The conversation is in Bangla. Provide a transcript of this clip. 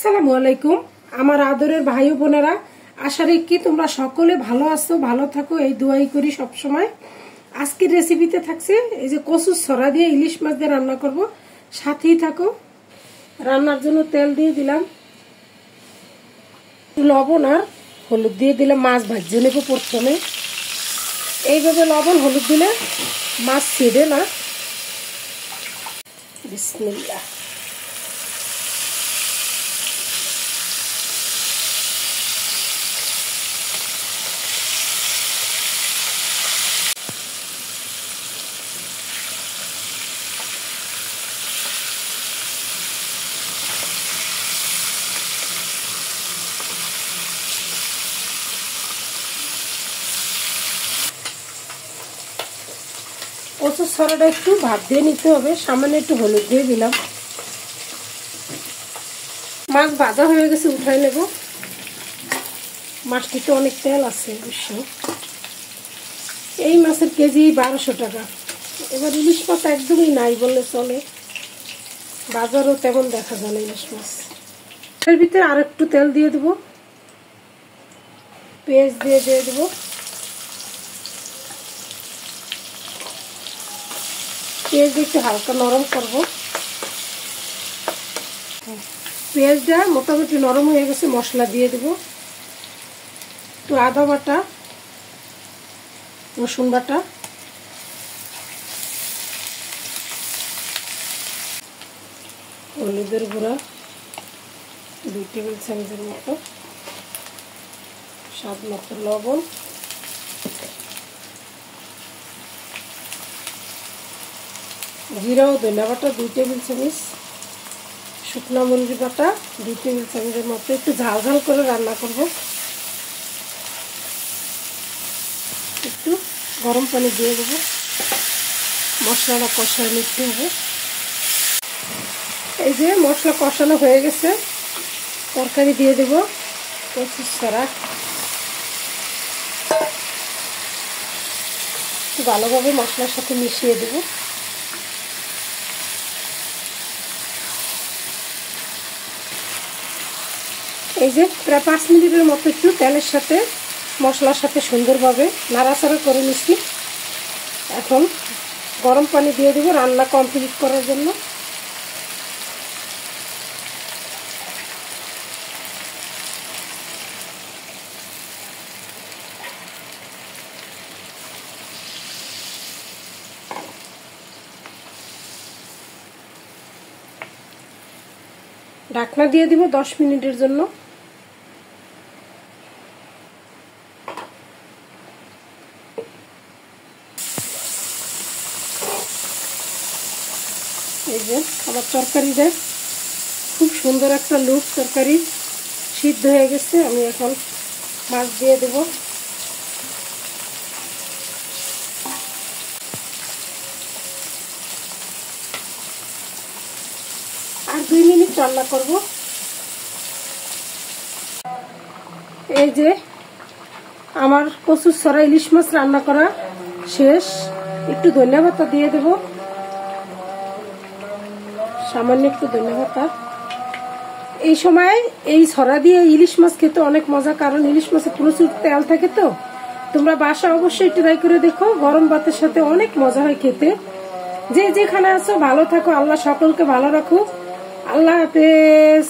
আসসালামু আলাইকুম আমার আদরের ভাই ও বোনেরা, আশা রাখি তোমরা সকলে ভালো আছো, ভালো থাকো, এই দোয়াই করি সব সময়। আজকের রেসিপিতে থাকছে এই যে কচুর ছড়া দিয়ে ইলিশ মাছ দিয়ে রান্না করব, সাথেই থাকো। রান্নার জন্য তেল দিয়ে দিলাম, লবণ আর হলুদ দিয়ে দিলাম। মাছ ভাজতে নেব প্রথমে। এইভাবে লবণ হলুদ দিলে মাছ ছেড়ে না। বিসমিল্লাহ। কচুর ছড়াটা একটু ভাত দিয়ে নিতে হবে, সামান্য একটু হলুদ দিয়ে দিলাম। মাছ ভাজা হয়ে গেছে, উঠাই নেব। মাছটিতে অনেক তেল আছে অবশ্য। এই মাছের কেজি 1200 টাকা। এবার ইলিশ মাছ একদমই নাই বললে চলে, বাজারও তেমন দেখা যায় না ইলিশ মাছ। এর ভিতরে আর একটু তেল দিয়ে দেবো, পেঁয়াজ দিয়ে দেবো। পেঁয়াজ একটু হালকা নরম করব। পেঁয়াজটা মোটামুটি নরম হয়ে গেছে, মশলা দিয়ে দেব। একটু আদা বাটা, রসুন বাটা, হলুদের গুঁড়া 2 টেবিল চামচের মতো, স্বাদ মতো লবণ, জিরা ও ধনিয়া বাটা 2 টেবিল চামচ, শুকনো মরিচ বাটা 2 টেবিল চামচের মতো। একটু ঝাল ঝাল করে রান্না করব। একটু গরম পানি দিয়ে দেবো, মশলাটা কষায় নিতে হবে। এই যে মশলা কষানো হয়ে গেছে, তরকারি দিয়ে দেবো। কচুর ছড়া ভালোভাবে মশলার সাথে মিশিয়ে দেবো। এই যে প্রায় 5 মিনিটের মতো একটু তেলের সাথে মশলার সাথে সুন্দরভাবে নাড়াচাড়া করে নিচ্ছি। এখন গরম পানি দিয়ে দেবো রান্না কমপ্লিট করার জন্য। ঢাকনা দিয়ে দিব 10 মিনিটের জন্য। এই যে আমার তরকারিটা খুব সুন্দর একটা লুক, তরকারি সিদ্ধ হয়ে গেছে। আমি এখন মাছ দিয়ে দেব। আর 2 মিনিট রান্না করব। এই যে আমার কচুর ছড়া ইলিশ মাছ রান্না করা শেষ। একটু ধনিয়া পাতা দিয়ে দেব, সামান্য একটু ধনিয়া পাতা। এই সময় এই ছড়া দিয়ে ইলিশ মাছ খেতে অনেক মজা, কারণ ইলিশ মাছে প্রচুর তেল থাকে। তো তোমরা বাসা অবশ্যই ট্রাই করে দেখো, গরম ভাতের সাথে অনেক মজা হয় খেতে। যে যেখানে আছো ভালো থাকো, আল্লাহ সকলকে ভালো রাখুক। আল্লাহ হাফেজ।